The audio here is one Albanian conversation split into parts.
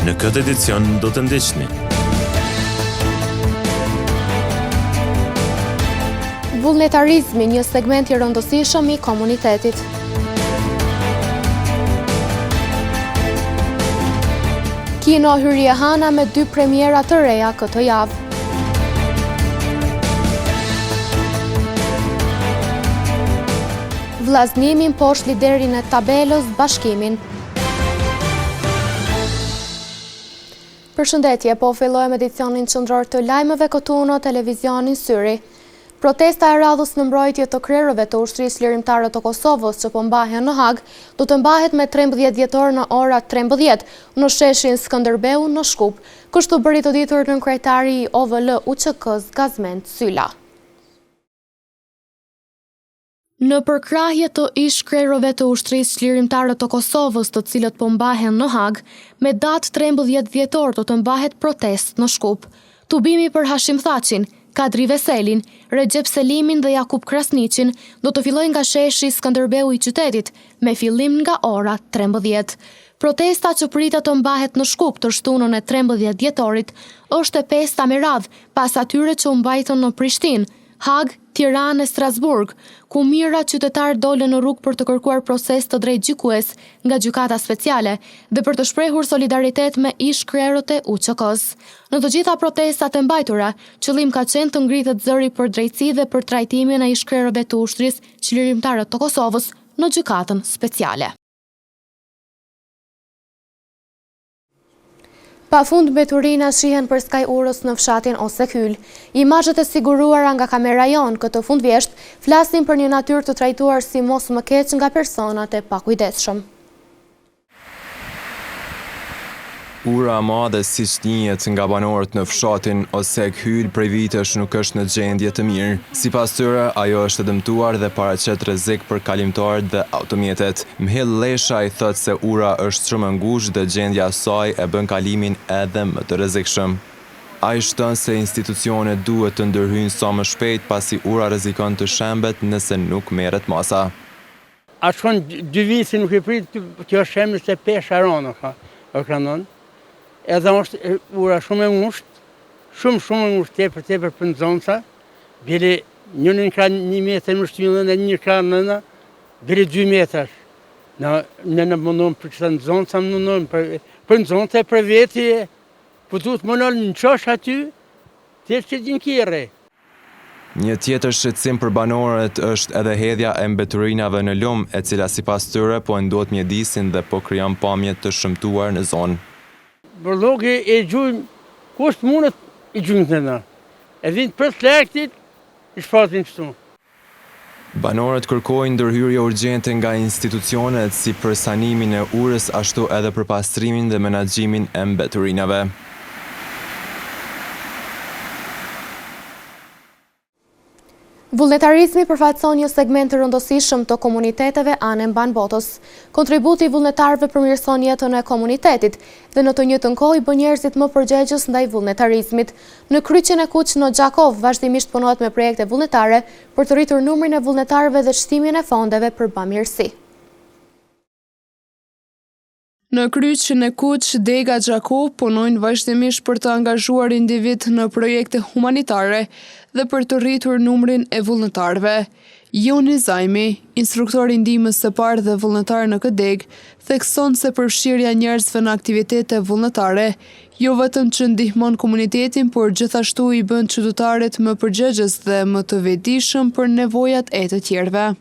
Në këtë edicion do të ndiqni vullnetarizmi, një segment i rëndësishëm i komunitetit. Kino Hyrje Hana me 2 premiera të reja këtë javë. Vllaznimin poshtë liderin e tabelës Bashkimin. Përshëndetje, po fillojmë edicionin qendror të lajmeve këtu në televizionin Syri. Protesta e radhës në mbrojtje të krerëve të ushtrisë lirimtare të Kosovës që po mbahen në Hag do të mbahet me 13 dhjetor në ora 13 në sheshin Skënderbeu në Shkup. Kështu bëri të ditur nënkryetari i OVL UÇK-s Gazmend Sylla. Në përkrahje të ish krerëve të ushtrisë lirimtare të Kosovës të cilët po mbahen në Hag, me datë 13 dhjetor do të mbahet protest në Shkup. Tubimi për Hashim Thaçin, Kadri Veselin, Recep Selimin dhe Jakub Krasniqin do të fillojnë nga sheshi Skënderbeu i qytetit, me fillim nga ora 13. Protesta që pritet të mbahet në Shkup të shtunën e 13 dhjetorit është e 5-ta me radhë pas atyre që u mbajtën në Prishtinë, Hag, Tiranë e Strasburg, ku mijëra qytetarë dolën në rrugë për të kërkuar proces të drejtë gjykues nga gjykata speciale dhe për të shprehur solidaritet me ish krerët e UÇK-s. Në të gjitha protestat e mbajtura, qëllim ka qenë të ngrihet zëri për drejtësi dhe për trajtimin e ish krerëve të ushtrisë lirimtare të Kosovës në gjykatën speciale. Pafund mbeturina shihen për skaj urës në fshatin Osekyl. Imazhet e siguruara nga kamera jon këtë fundvjesht flasin për një natyrë të trajtuar si mos më keq nga personat e pakujdesshëm. Ura madhe siç njihet nga banorët në fshatin Osekyl prej vitesh nuk është në gjendje të mirë. Sipas tyre, ajo është dëmtuar dhe paraqet rrezik për kalimtarët dhe automjetet. Mhill Lesha i thotë se ura është shumë e ngushtë dhe gjendja e saj e bën kalimin edhe më të rrezikshëm. Ai shton se institucionet duhet të ndërhyjnë sa më shpejt pasi ura rrezikon të shembet nëse nuk merret masa. A shkon 2 vite si nuk i prit, kjo shemb se pesha ronë ka kranon. Edhe është ura shumë e ngushtë, shumë e ngushtë, tepër për nxonca, bile njënin ka 1 metër më shtyllën e një ka nëna, bile 2 metrash. Në mundon për këta nxonca, mundon për nxonca e për veti, po duhet mundon në qosh aty, të që din kire. Një tjetër shqetësim për banorët është edhe hedhja e mbeturinave në lum, e cila sipas tyre po ndot mjedisin dhe po krijon pamje të shëmtuar në zonë. Bërlogi e gjujnë, kusht mundet i gjujnë të në. E vinë për slektit, i shfatin kështu. Banorët kërkojnë ndërhyrje urgjente nga institucionet si për sanimin e urës, ashtu edhe për pastrimin dhe menaxhimin e mbeturinave. Vullnetarizmi përfaqëson një segment të rëndësishëm të komuniteteve anë mban botës. Kontributi i vullnetarëve përmirëson jetën e komunitetit dhe në të njëjtën kohë i bën njerëzit më përgjegjës ndaj vullnetarizmit. Në kryqjen e Kuq në Gjakov vazhdimisht punohet me projekte vullnetare për të rritur numrin e vullnetarëve dhe shtimin e fondeve për bamirësi. Në kryqin e Kuq, Dega Gjakov punojnë vazhdimisht për të angazhuar individ në projekte humanitare dhe për të rritur numrin e vullnetarëve. Joni Zajmi, instruktor i ndihmës së parë dhe vullnetar në këtë degë, thekson se përfshirja e njerëzve në aktivitete vullnetare jo vetëm që ndihmon komunitetin, por gjithashtu i bën qytetarët më përgjegjës dhe më të vetëdijshëm për nevojat e të tjerëve.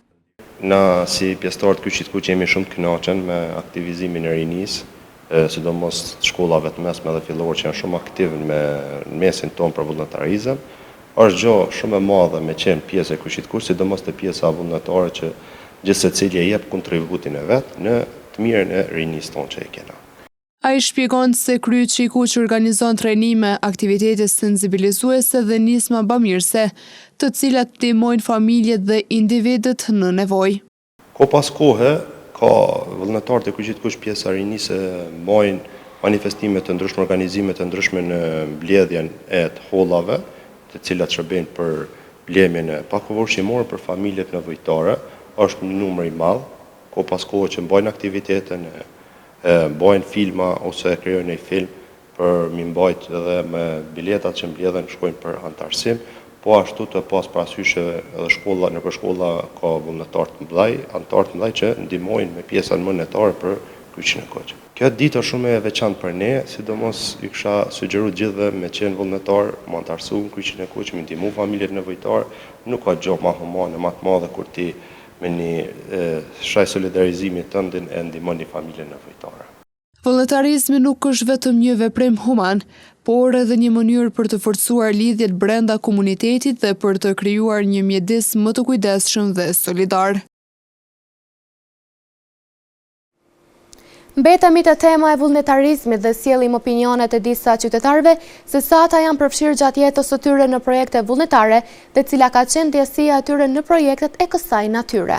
Na si pjesëtarë të kyçit Kuq jemi shumë të kënaqur me aktivizimin e rinisë, sidomos të shkollave të mesme dhe fillore që janë shumë aktiv në mesin tonë për vullnetarizëm. Është gjë shumë e madhe me qenë pjesë e Kyçit Kuq, sidomos te pjesa vullnetare që gjithsecili e jep kontributin e vet në të mirën e rinisë tonë që e kena. Ai shpjegon se Kryqi i Kuq organizon trajnime, aktivitete sensibilizuese dhe nisma bamirëse, të cilat ndihmojnë familjet dhe individët në nevojë. Ko pas kohë, ka vullnetarët e Kyçit Kuq pjesa e rinisë mojnë manifestime të ndryshme, organizime të ndryshme në mbledhjen e të hollave, të cilat shërbejnë për blemjen e pakuvojshimore për familjet nevojtare, është një numër i madh, ko pas kohë që mbajnë aktivitete në bojnë filma ose krijojnë një film për mi mbajt edhe me biletat që mbledhen shkojnë për antarësim, po ashtu të pas parasysh edhe shkolla, nëpër shkolla ka vullnetar të mëdhej, anëtar të mëdhej që ndihmojnë me pjesën monetare për Kryqin e Kuq. Kjo ditë është shumë e veçantë për ne, sidomos i kisha sugjeruar gjithëve me qenë vullnetar, më antarësu në Kryqin e Kuq, me ndihmu familjet nevojtare, nuk ka gjë më humane, më të madhe kur ti me një shaj solidarizimi tëndin e ndihmon një familje nevojtare. Vullnetarizmi nuk është vetëm një veprim human, por edhe një mënyrë për të forcuar lidhjet brenda komunitetit dhe për të krijuar një mjedis më të kujdesshëm dhe solidar. Mbetemi te tema e vullnetarizmit dhe sjellim opinionet e disa qytetarëve se sa ata janë përfshirë gjatë jetës së tyre në projekte vullnetare dhe cila ka qenë ndjesia e tyre në projektet e kësaj natyre.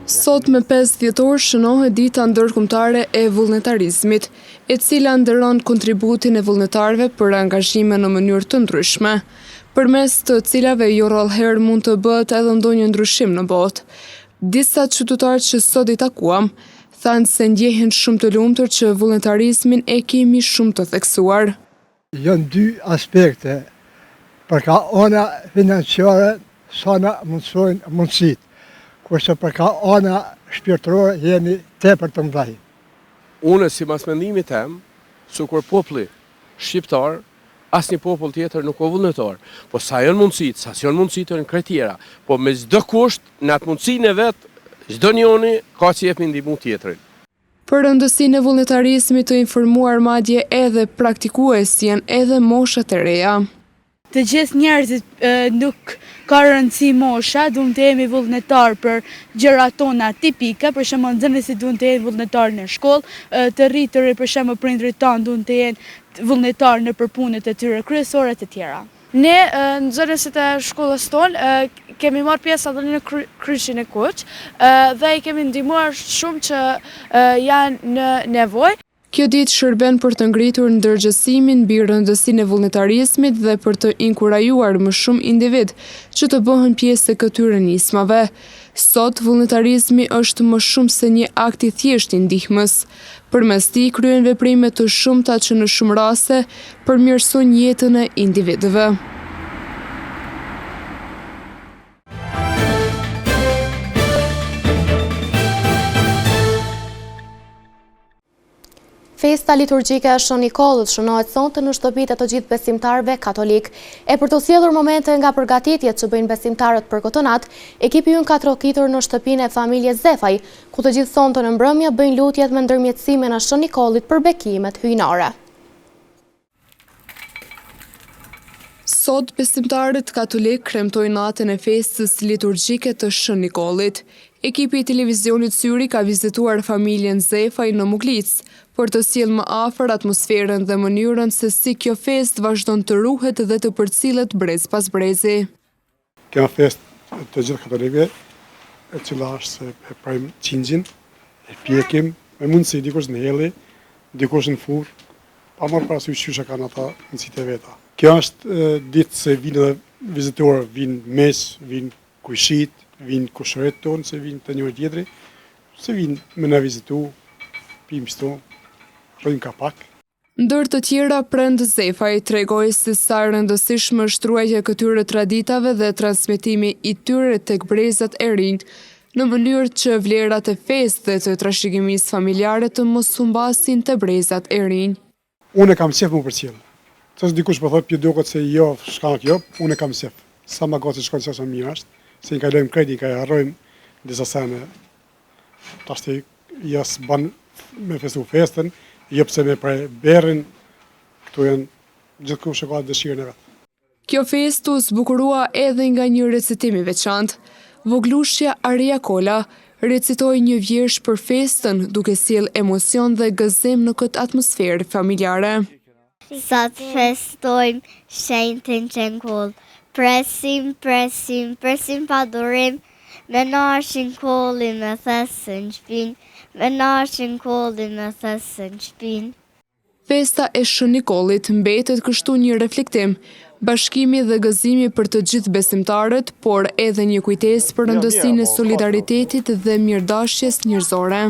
Sot me 5 dhjetor shënohet dita ndërkombëtare e vullnetarizmit, e cila ndëron kontributin e vullnetarëve për angazhime në mënyrë të ndryshme, përmes të cilave jo rrallëherë mund të bëhet edhe ndonjë ndryshim në botë. Disa qytetarë që sot i takuam thanë se ndjehen shumë të lumtur që vullnetarizmin e kemi shumë të theksuar. Janë dy aspekte, përka ana financiare sa na mundsojnë mundësit, kurse përka ana shpirtërore jemi tepër të mëdhej. Unë si mas mendimit tem, sukur populli shqiptar, asnjë popull tjetër nuk ka vullnetar, po sa janë mundësit, sa janë mundësit në krejt tjera, po me çdo kusht, në atë mundësinë e vet, çdo njoni ka që jep ndihmë tjetrin. Për rëndësinë e vullnetarizmit të informuar madje edhe praktikues janë edhe moshat e reja. Të gjithë njerëzit nuk ka rëndësi mosha, duhet të jemi vullnetar për gjërat tona tipike, për shembull nxënësit duhet të jenë vullnetar në shkollë, të rriturit për shembull prindrit tanë duhet të jenë vullnetar në punët e tyre kryesore të tjera. Ne, nxënësit e shkollës tonë, kemi marrë pjesë edhe në Kryqin e Kuq dhe i kemi ndihmuar shumë që janë në nevojë. Kjo ditë shërben për të ngritur ndërgjegjësimin mbi rëndësinë e vullnetarizmit dhe për të inkurajuar më shumë individ që të bëhen pjesë e këtyre nismave. Sot vullnetarizmi është më shumë se një akt i thjeshtë i ndihmës. Përmes tij kryen veprime të shumta që në shumë raste përmirësojnë jetën e individëve. Festa liturgjike e Shën Nikollit shënohet sonte në shtëpitë e të gjithë besimtarëve katolik. E për të sjellur momente nga përgatitjet që bëjnë besimtarët për këtë natë, ekipi ynë ka trokitur në shtëpinë e familjes Zefaj, ku të gjithë sonte në mbrëmje bëjnë lutjet me ndërmjetësimin e Shën Nikollit për bekimet hyjnore. Sot besimtarët katolik kremtojnë natën e festës liturgjike të Shën Nikollit. Ekipi i televizionit Syri ka vizituar familjen Zefaj në Muglic, për të sjellë më afër atmosferën dhe mënyrën se si kjo festë vazhdon të ruhet dhe të përcillet brez pas brezi. Kjo festë të gjithë katolikëve, e cila është se e prajmë qingjin, e pjekim, me mundësi dikush në helli, dikush në furr, pa marrë parasysh çyshe kanë ata mundësitë e veta. Kjo është ditë se vinë edhe vizitorë, vinë mes, vinë kujshit, vinë kushëret tonë, se vinë të njëri tjetri, se vinë me na vizitu, pim shto, rrojnë kapak. Ndër të tjera, prend Zefaj tregoi se sa rëndësishme është ruajtja e këtyre traditave dhe transmetimi i tyre tek brezat e rinj, në mënyrë që vlerat e festë dhe të trashëgimisë familjare të mos humbasin te brezat e rinj. Unë kam qef më përcjell. Çes dikush po thotë duket se jo, s'ka kjo, unë kam qef. Sa më gati shkon sa mirë është, se i kalojmë kredi, ka harrojmë disa sene. Tashti jas ban me festu festën, jo pse me prej berrin, këtu janë gjithkush që ka dëshirën e vet. Kjo festë u zbukurua edhe nga një recitim i veçantë. Voglushja Aria Kola recitoi një vjersh për festën, duke sjell emocion dhe gëzim në këtë atmosferë familjare. Sot festojmë shenjtin qenkull. Presim pa durim, me nashin kollin me thesën shpin, me nashin kollin me thesën shpin. Festa e Shën Nikollit mbetet kështu një reflektim, bashkimi dhe gëzimi për të gjithë besimtarët, por edhe një kujtesë për rëndësinë e solidaritetit dhe mirëdashjes njerëzore.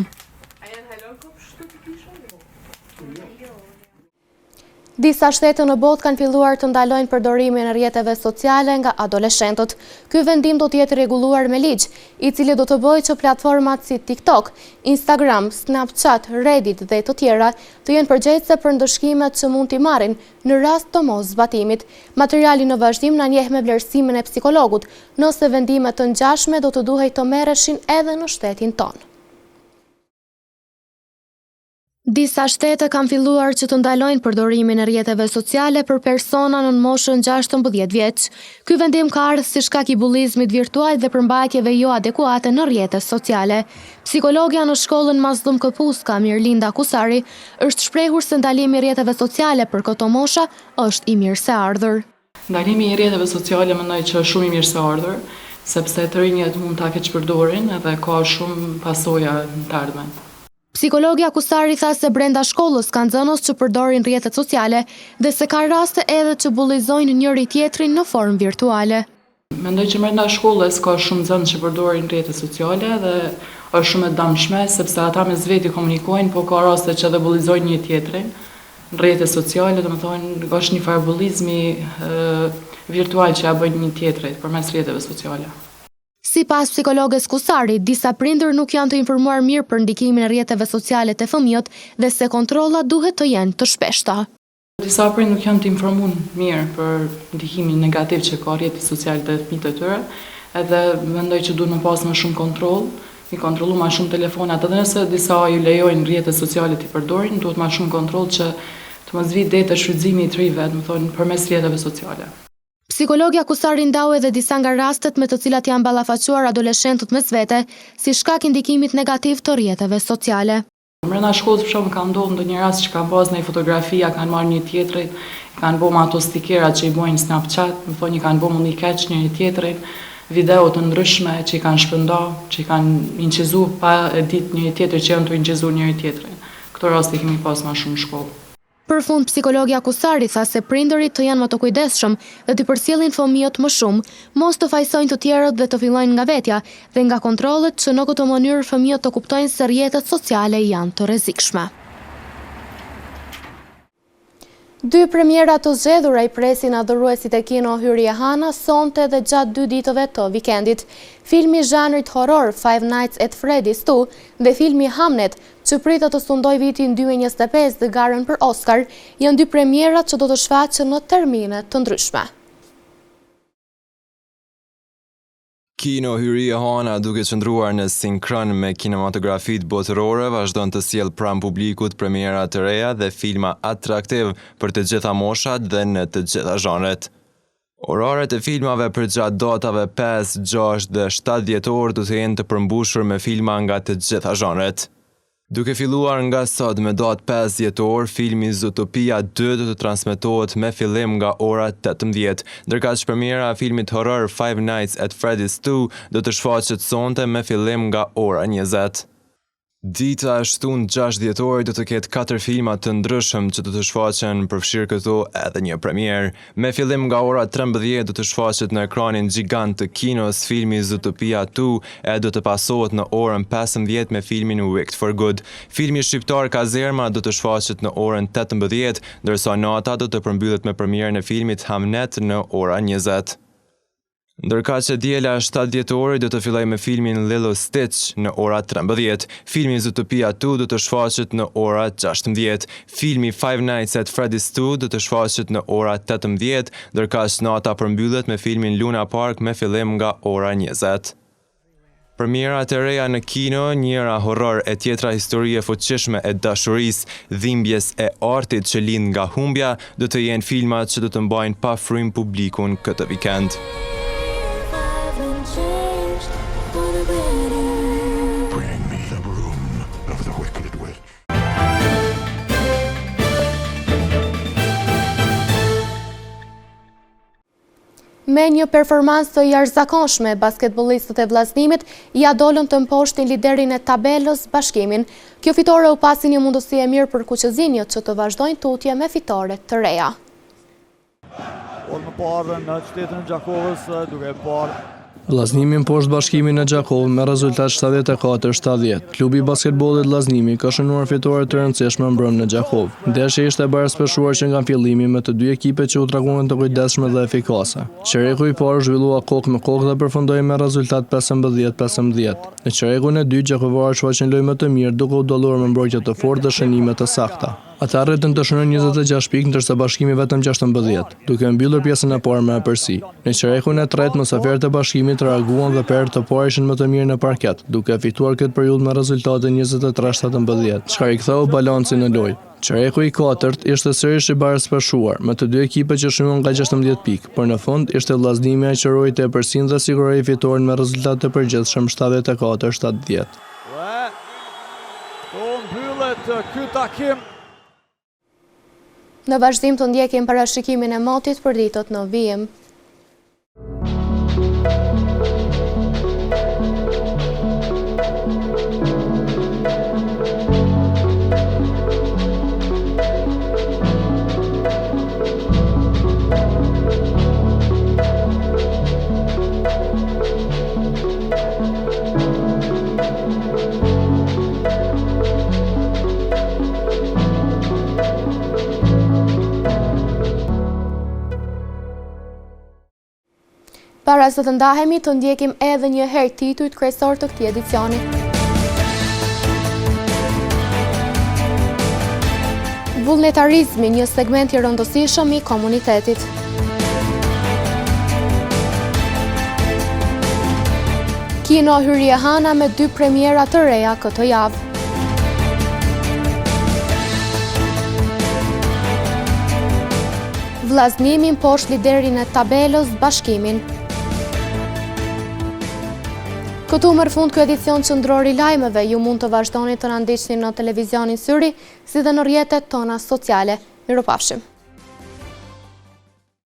Disa shtete në botë kanë filluar të ndalojnë përdorimin e rrjeteve sociale nga adoleshentët. Ky vendim do të jetë rregulluar me ligj, i cili do të bëjë që platformat si TikTok, Instagram, Snapchat, Reddit dhe të tjera të jenë përgjegjëse për ndëshkimet që mund t'i marrin në rast të moszbatimit. Materiali në vazhdim na njeh me vlerësimin e psikologut, nëse vendime të ngjashme do të duhej të merreshin edhe në shtetin tonë. Disa shtete kanë filluar që të ndalojnë përdorimin e rrjeteve sociale për persona në moshën 16 vjeç. Ky vendim ka ardhur si shkak i bullizmit virtual dhe përmbajtjeve jo adekuate në rrjetet sociale. Psikologja në shkollën Mazlum Këpuska, Mirlinda Kusari, është shprehur se ndalimi i rrjeteve sociale për këto mosha është i mirëseardhur. Ndalimi i rrjeteve sociale mendoj që është shumë i mirëseardhur, sepse të rinjët mund ta keq përdorin edhe ka shumë pasoja në të ardhmen. Psikologja Kusari tha se brenda shkollës kanë nxënës që përdorin rrjetet sociale dhe se ka raste edhe që bullizojnë njëri tjetrin në formë virtuale. Mendoj që brenda shkollës ka shumë nxënës që përdorin rrjetet sociale dhe është shumë e dëmshme sepse ata mes veti komunikojnë, po ka raste që edhe bullizojnë një tjetrin në rrjetet sociale, domethënë është një farë bullizmi virtual që ja bëjnë një tjetrit përmes rrjeteve sociale. Sipas psikologës Kusari, disa prindër nuk janë të informuar mirë për ndikimin e rrjeteve sociale te fëmijët dhe se kontrollat duhet të jenë të shpeshta. Disa prindër nuk janë të informuar mirë për ndikimin negativ që ka rrjeti social te fëmijët e tyre, edhe mendoj që duhet më pas më shumë kontroll, i kontrollu më shumë telefonat, edhe nëse disa ju lejojnë rrjetet sociale të përdorin, duhet më shumë kontroll që të mos vijë deri te shfrytëzimi i trive, domethënë përmes rrjeteve sociale. Psikologja Kusari ndau edhe disa nga rastet me të cilat janë ballafaquar adoleshentët mes vete si shkak i ndikimit negativ të rrjeteve sociale. Brenda shkollës për shembull ka ndodhur ndonjë rast që kanë pas ndonjë fotografia, kanë marrë një tjetrit, kanë bënë ato stikerat që i bojnë Snapchat, më thonë kanë bënë një keq njëri tjetrin, video të ndryshme që i kanë shpërndar, që i kanë incizuar pa e ditë njëri tjetri që janë të incizuar njëri tjetrin. Këto raste kemi pas më shumë në shkollë. Për fund, psikologja Kusari tha se prindërit të janë më të kujdesshëm dhe të përcjellin fëmijët më shumë, mos të fajsojnë të tjerët dhe të fillojnë nga vetja dhe nga kontrollet që në këtë mënyrë fëmijët të kuptojnë se rrjetet sociale janë të rrezikshme. 2 premiera të zgjedhura i presin adhuruesit e kino Hyrje Hana sonte dhe gjatë 2 ditëve të vikendit. Filmi zhanrit horror Five Nights at Freddy's 2 dhe filmi Hamnet, që pritet të sundoj vitin 2025 dhe garën për Oscar, janë 2 premierat që do të shfaqen në termine të ndryshme. Kino Hyrje Hana, duke qëndruar në sinkron me kinematografit botërore, vazhdon të sjell pranë publikut premiera të reja dhe filma atraktiv për të gjitha moshat dhe në të gjitha zhanret. Oraret e filmave për gjatë datave 5, 6 dhe 7 dhjetor do të jenë të përmbushur me filma nga të gjitha zhanret. Duke filluar nga sot me datë 5 dhjetor, filmi Zootopia 2 do të transmetohet me fillim nga ora 18, ndërkaq premiera e filmit horror Five Nights at Freddy's 2 do të shfaqet sonte me fillim nga ora 20. Dita e shtunë 6 dhjetor do të ketë 4 filma të ndryshëm që do të shfaqen, përfshirë këto edhe një premier. Me fillim nga ora 13 do të shfaqet në ekranin gjigant të kinos filmi Zootopia 2 e do të pasohet në orën 15 me filmin Wicked for Good. Filmi shqiptar Kazerma do të shfaqet në orën 18, ndërsa nata do të përmbyllet me premierën e filmit Hamnet në ora 20. Ndërka që djela 7 dhjetori do të filloj me filmin Lilo Stitch në ora 13, filmi Zootopia 2 do të shfaqet në ora 16, filmi Five Nights at Freddy's 2 do të shfaqet në ora 18, ndërka që nata përmbyllet me filmin Luna Park me fillim nga ora 20. Premierat e reja në kino, njëra horror e tjetra historie fuqishme e dashurisë, dhimbjes e artit që lind nga humbja, do të jenë filmat që do të mbajnë pa frym publikun këtë vikend. Me një performancë të jashtëzakonshme, basketbollistët e Vllaznimit ja dolën të mposhtin liderin e tabelës Bashkimin. Kjo fitore u pasi një mundësi e mirë për kuqëzinjët që të vazhdojnë tutje me fitore të reja. Më parë në qytetin e Gjakovës, duke parë Vllaznimi mposht Bashkimin e Gjakovë me rezultat 74-70. Klubi i basketbollit Vllaznimi ka shënuar fitore të rëndësishme mbrëm në Gjakovë. Ndeshja ishte e baraspeshuar që nga fillimi me të dy ekipet që u treguan të kujdesshme dhe efikase. Çereku i parë zhvillua kokë me kokë dhe përfundoi me rezultat 15-15. Në çerekun e dytë gjakovarët shfaqën lojë më të mirë duke u dalluar me mbrojtje të fortë dhe shënime të sakta. Ata arritën të shënojnë 26 pikë, ndërsa Bashkimi vetëm 16, duke mbyllur pjesën e parë me apërsi. Në çerekun e tretë, mysafirët e Bashkimit reaguan dhe për të parë ishin më të mirë në parket, duke fituar këtë periudhë me rezultate 23-17, çka i ktheu balancin në lojë. Çereku i katërt ishte sërish i baraspeshuar, me të dy ekipet që shënuan nga 16 pikë, por në fund ishte Vllaznimi ai që ruajti apërsinë dhe siguroi fitoren me rezultat të përgjithshëm 74-70. ky takim. Në vazhdim të ndjekim parashikimin e motit për ditët në vijim. Para se të ndahemi, të ndjekim edhe një herë titujt kryesor të këtij edicioni. Vullnetarizmi, një segment i rëndësishëm i komunitetit. Kino Hyrje Hana me 2 premiera të reja këtë javë. Vllaznimi mposht liderin e tabelës Bashkimin. Këtu merr fund ky edicion qendror i lajmeve. Ju mund të vazhdoni të na ndiqni në televizionin Syri, si dhe në rrjetet tona sociale. Mirupafshim.